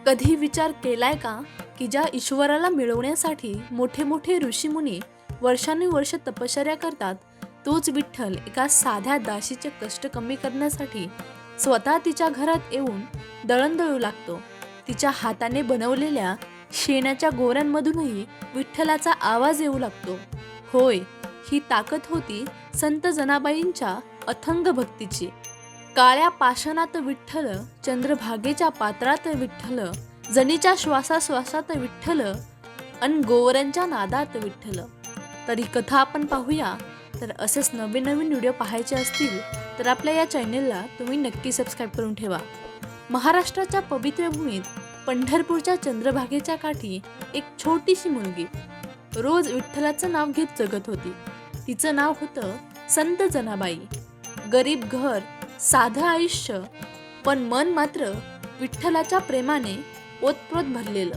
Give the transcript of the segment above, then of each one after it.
कधी विचार केलाय का की ज्या ईश्वराला मिळवण्यासाठी मोठे मोठे ऋषीमुनी वर्षानुवर्ष तपश्चर्या करतात, तोच विठ्ठल एका साध्या दासीचे कष्ट कमी करण्यासाठी स्वतः तिच्या घरात येऊन दळण दळू लागतो. तिच्या हाताने बनवलेल्या शेणाच्या गोऱ्यांमधूनही विठ्ठलाचा आवाज येऊ लागतो. होय, ही ताकद होती संत जनाबाईंच्या अथंग भक्तीची. काळ्या पाषाणात विठ्ठल, चंद्रभागेच्या पात्रात विठ्ठल, जनीच्या श्वासाश्वासात विठ्ठल, अन गोवऱ्यांच्या नादात विठ्ठल. तर ही कथा आपण पाहूया. तर असेच नवीन नवीन व्हिडिओ पाहायचे असतील तर आपल्या या चॅनेलला तुम्ही नक्की सबस्क्राईब करून ठेवा. महाराष्ट्राच्या पवित्र भूमीत पंढरपूरच्या चंद्रभागेच्या काठी एक छोटीशी मुलगी रोज विठ्ठलाचं नाव घेत जगत होती. तिचं नाव होतं संत जनाबाई. गरीब घर, साधं आयुष्य, पण मन मात्र विठ्ठलाच्या प्रेमाने ओतप्रोत भरलेलं.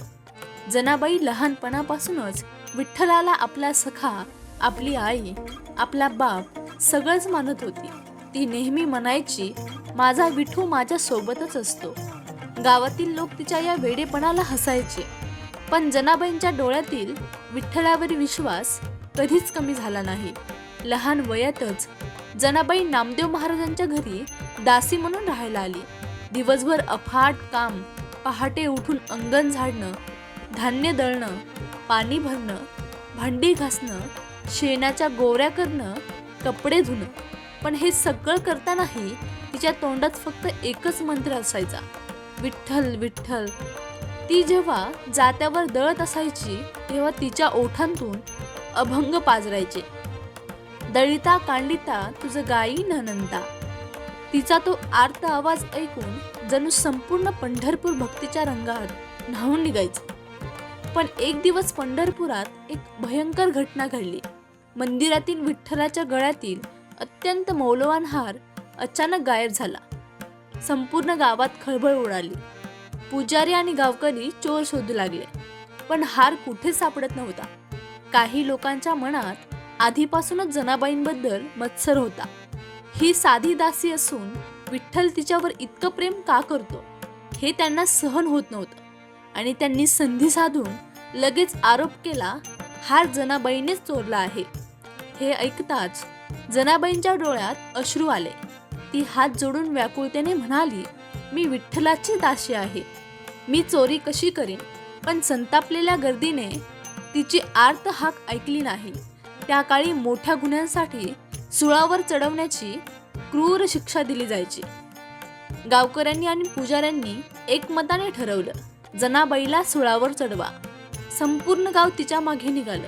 जनाबाई लहानपणापासूनच विठ्ठलाला आपला सखा, आपली आई, आपला बाप सगळंच मानत होती. ती नेहमी म्हणायची, माझा विठू माझ्या सोबतच असतो. गावातील लोक तिच्या या वेडेपणाला हसायचे, पण जनाबाईंच्या डोळ्यातील विठ्ठलावर विश्वास कधीच कमी झाला नाही. लहान वयातच जनाबाई नामदेव महाराजांच्या घरी दासी म्हणून राहायला आली. दिवसभर अफाट काम, पहाटे उठून अंगण झाडणं, धान्य दळणं, पाणी भरणं, भांडी घासणं, शेणाच्या गोवऱ्या करणं, कपडे धुणं. पण हे सगळं करतानाही तिच्या तोंडात फक्त एकच मंत्र असायचा, विठ्ठल विठ्ठल. ती जेव्हा जात्यावर दळत असायची तेव्हा तिच्या ओठांतून अभंग पाजरायचे, दळिता कांडिता तुझं गाई ननंता. तिचा तो आर्त आवाज ऐकून जणू संपूर्ण पंढरपूर भक्तीच्या रंगात न्हावून निघायचं. पण एक दिवस पंढरपुरात एक भयंकर घटना घडली. मंदिरातील विठ्ठलाच्या गळ्यातील अत्यंत मौल्यवान हार अचानक गायब झाला. संपूर्ण गावात खळबळ उडाली. पुजारी आणि गावकरी चोर शोधू लागले, पण हार कुठे सापडत नव्हता. काही लोकांच्या मनात आधीपासूनच जनाबाईंबद्दल मत्सर होता. ही साधी दासी असून विठ्ठल तिच्यावर इतकं प्रेम का करतो हे त्यांना सहन होत नव्हतं, आणि त्यांनी संधी साधून लगेच आरोप केला, हार जनाबाईनेच चोरला आहे. हे ऐकताच जनाबाईंच्या डोळ्यात अश्रू आले. ती हात जोडून व्याकुळतेने म्हणाली, मी विठ्ठलाची दासी आहे, मी चोरी कशी करीन. पण संतापलेल्या गर्दीने तिची आर्त हाक ऐकली नाही. त्या काळी मोठ्या गुन्ह्यांसाठी सुळावर चढवण्याची क्रूर शिक्षा दिली जायची. गावकऱ्यांनी आणि पुजाऱ्यांनी एकमताने ठरवलं, जनाबाईला सुळावर चढवा. संपूर्ण गाव तिच्या मागे निघालं.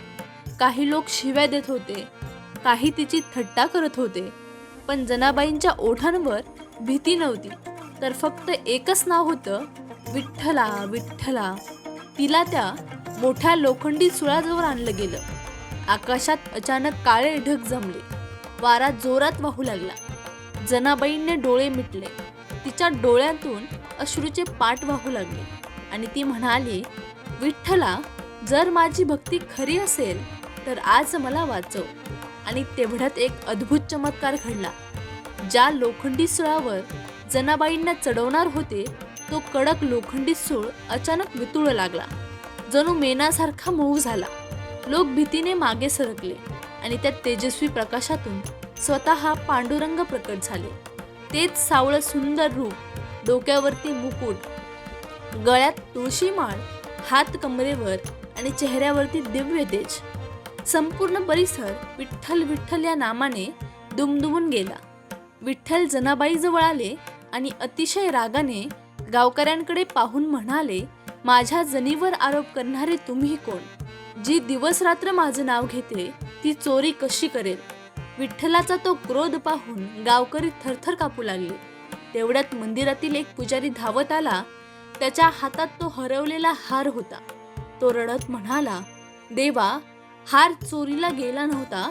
काही लोक शिव्या देत होते, काही तिची थट्टा करत होते, पण जनाबाईंच्या ओठांवर भीती नव्हती, तर फक्त एकच नाव होतं, विठ्ठला विठ्ठला. तिला त्या मोठ्या लोखंडी सुळाजवळ आणलं गेलं. आकाशात अचानक काळे ढग जमले. वारा जोरात वाहू लागला. जनाबाईंनी डोळे मिटले. तिच्या डोळ्यातून अश्रूचे पाट वाहू लागले आणि ती म्हणाली, विठ्ठला, जर माझी भक्ती खरी असेल तर आज मला वाचव. आणि तेवढ्यात एक अद्भुत चमत्कार घडला. ज्या लोखंडी सुळावर जनाबाईंना चढवणार होते तो कडक लोखंडी सूळ अचानक वितुळू लागला, जणू मेणासारखा मऊ झाला. लोक भीतीने मागे सरकले आणि त्या तेजस्वी प्रकाशातून स्वतः पांडुरंग प्रकट झाले. तेच सावळं सुंदर रूप, डोक्यावरती मुकुट, गळ्यात तुळशी माळ, हात कमरेवर आणि चेहऱ्यावरती दिव्य तेज. संपूर्ण परिसर विठ्ठल विठ्ठल या नामाने दुमदुमून गेला. विठ्ठल जनाबाईजवळ आले आणि अतिशय रागाने गावकऱ्यांकडे पाहून म्हणाले, माझ्या जनीवर आरोप करणारे तुम्ही कोण? जी दिवस रात्र माझं नाव घेते ती चोरी कशी करेल? विठ्ठलाचा तो क्रोध पाहून गावकरी थरथर कापू लागले. तेवढ्यात मंदिरातील एक पुजारी धावत आला. त्याच्या हातात तो हरवलेला हार होता. तो रडत म्हणाला, देवा, हार चोरीला गेला नव्हता,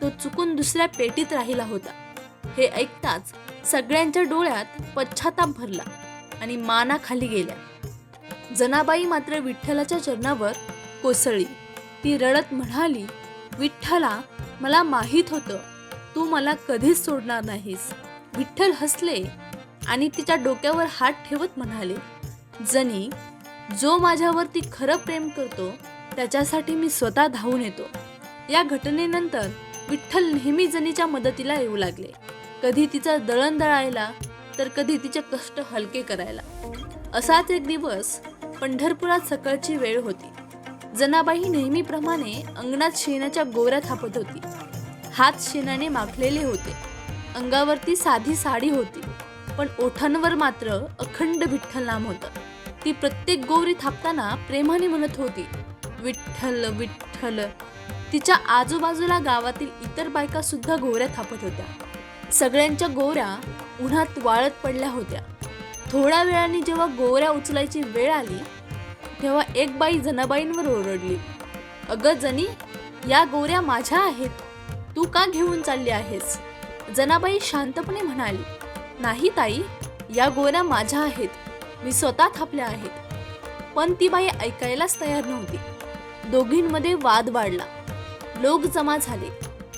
तो चुकून दुसऱ्या पेटीत राहिला होता. हे ऐकताच सगळ्यांच्या डोळ्यात पश्चाताप भरला आणि माना खाली गेल्या. जनाबाई मात्र विठ्ठलाच्या चरणावर कोसळली. ती रडत म्हणाली, विठ्ठला, मला माहीत होतं तू मला कधीच सोडणार नाहीस. विठ्ठल हसले आणि तिच्या डोक्यावर हात ठेवत म्हणाले, जनी, जो माझ्यावरती खरं प्रेम करतो त्याच्यासाठी मी स्वतः धावून येतो. या घटनेनंतर विठ्ठल नेहमी जनीच्या मदतीला येऊ लागले. कधी तिचं दळण दळायला तर कधी तिचे कष्ट हलके करायला. असाच एक दिवस पंढरपुरात सकाळची वेळ होती. जनाबाई नेहमीप्रमाणे अंगणात शेणाच्या गोवऱ्या थापत होती. हात शेणाने माखलेले होते. अंगावरती साधी साडी होती, पण ओठांवर मात्र अखंड विठ्ठल नाम होतं. ती प्रत्येक गोवरी थापताना प्रेमाने म्हणत होती, विठ्ठल विठ्ठल. तिच्या आजूबाजूला गावातील इतर बायका सुद्धा गोवऱ्या थापत होत्या. सगळ्यांच्या गोवऱ्या उन्हात वाळत पडल्या होत्या. थोड्या वेळाने जेव्हा गोवऱ्या उचलायची वेळ आली तेव्हा एक बाई जनाबाईंवर ओरडली, अगं जनी, या गोवऱ्या माझ्या आहेत, तू का घेऊन चालली आहेस? जनाबाई शांतपणे म्हणाली, नाही ताई, या गोवऱ्या माझ्या आहेत, मी स्वतः थापल्या आहेत. पण ती बाई ऐकायलाच तयार नव्हती. दोघींमध्ये वाद वाढला. लोक जमा झाले.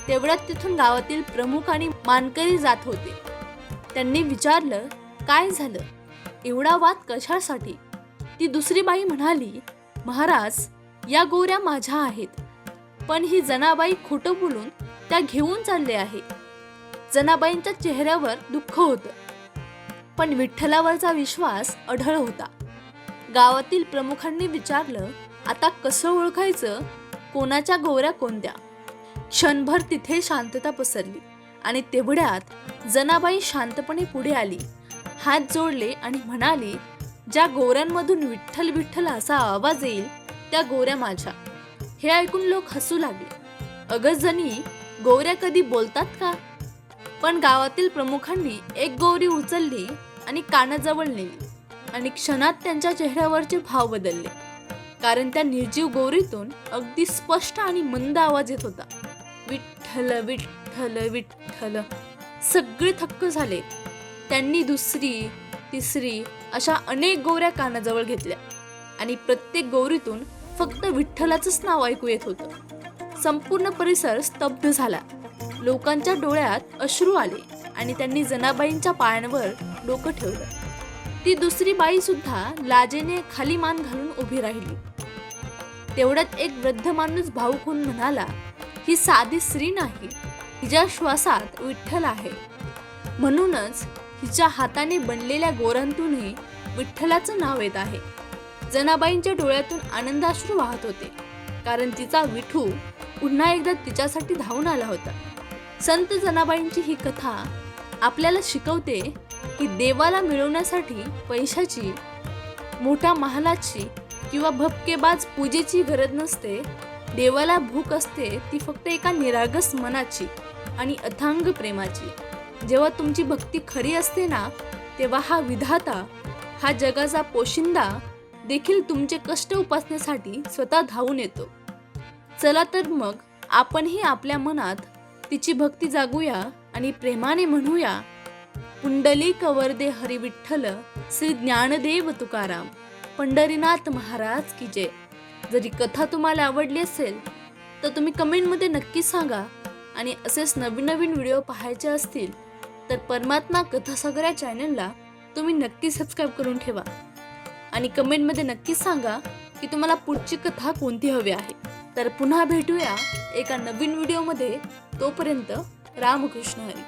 तेवढ्यात तिथून गावातील प्रमुख आणि मानकरी जात होते. त्यांनी विचारलं, काय झालं? एवढा वाद कशासाठी? ती दुसरी बाई म्हणाली, महाराज, या गोवऱ्या माझ्या आहेत, पण ही जनाबाई खोटं बोलून त्या घेऊन चालले आहे. जनाबाईंच्या चेहऱ्यावर दुःख होतं, पण विठ्ठलावरचा विश्वास अढळ होता. गावातील प्रमुखांनी विचारलं, आता कसं ओळखायचं कोणाच्या गोवऱ्या कोणत्या? क्षणभर तिथे शांतता पसरली आणि तेवढ्यात जनाबाई शांतपणे पुढे आली, हात जोडले आणि म्हणाली, ज्या गोवऱ्यांमधून विठ्ठल विठ्ठल असा आवाज येईल त्या गोवऱ्या माझ्या. हे ऐकून लोक हसू लागले. अगं जनी, गोवऱ्या कधी बोलतात का? पण गावातील प्रमुखांनी एक गोवरी उचलली आणि कानाजवळ नेली आणि क्षणात त्यांच्या चेहऱ्यावरचे भाव बदलले. कारण त्या निर्जीव गोवरीतून अगदी स्पष्ट आणि मंद आवाज येत होता, विठ्ठल विठ्ठल विठ्ठल. सगळे थक्क झाले. त्यांनी दुसरी, तिसरी अशा अनेक गोवऱ्या कानाजवळ घेतल्या आणि प्रत्येक गोवरीतून फक्त विठ्ठलाचंच नाव ऐकू येत होतं. संपूर्ण परिसर स्तब्ध झाला. लोकांच्या डोळ्यात अश्रू आले आणि त्यांनी जनाबाईंच्या पायांवर डोकं ठेवलं. ती दुसरी बाई सुद्धा लाजेने खाली मान घालून उभी राहिली. तेवढ्यात एक वृद्ध माणूस भावूक होऊन म्हणाला, ही साधी स्त्री नाही, हिच्या श्वासात विठ्ठल आहे. म्हणूनच हिच्या हाताने बनलेल्या गोरांतूनही विठ्ठलाचं नाव येत आहे. जनाबाईंच्या डोळ्यातून आनंदाश्रू वाहत होते, कारण तिचा विठू पुन्हा एकदा तिच्यासाठी धावून आला होता. संत जनाबाईंची ही कथा आपल्याला शिकवते की देवाला मिळवण्यासाठी पैशाची, मोठ्या महालाची किंवा भपकेबाज पूजेची गरज नसते. देवाला भूक असते ती फक्त एका निरागस मनाची आणि अथांग प्रेमाची. जेव्हा तुमची भक्ती खरी असते ना, तेव्हा हा विधाता, हा जगाचा पोशिंदा देखील तुमचे कष्ट उपासण्यासाठी स्वतः धावून येतो. चला तर मग आपणही आपल्या मनात तिची भक्ती जागूया आणि प्रेमाने म्हणूया, पुंडलिक वरदे हरी विठ्ठल, श्री ज्ञानदेव तुकाराम, पंढरीनाथ महाराज की जय. जरी कथा तुम्हाला आवडली असेल तर तुम्ही कमेंटमध्ये नक्की सांगा. आणि असेच नवीन नवीन व्हिडिओ पाहायचे असतील तर परमात्मा कथासागर या चॅनलला तुम्ही नक्की सबस्क्राईब करून ठेवा. आणि कमेंटमध्ये नक्की सांगा की तुम्हाला पुढची कथा कोणती हवी आहे. तर पुन्हा भेटूया एका नवीन व्हिडिओमध्ये. तोपर्यंत रामकृष्ण हरी.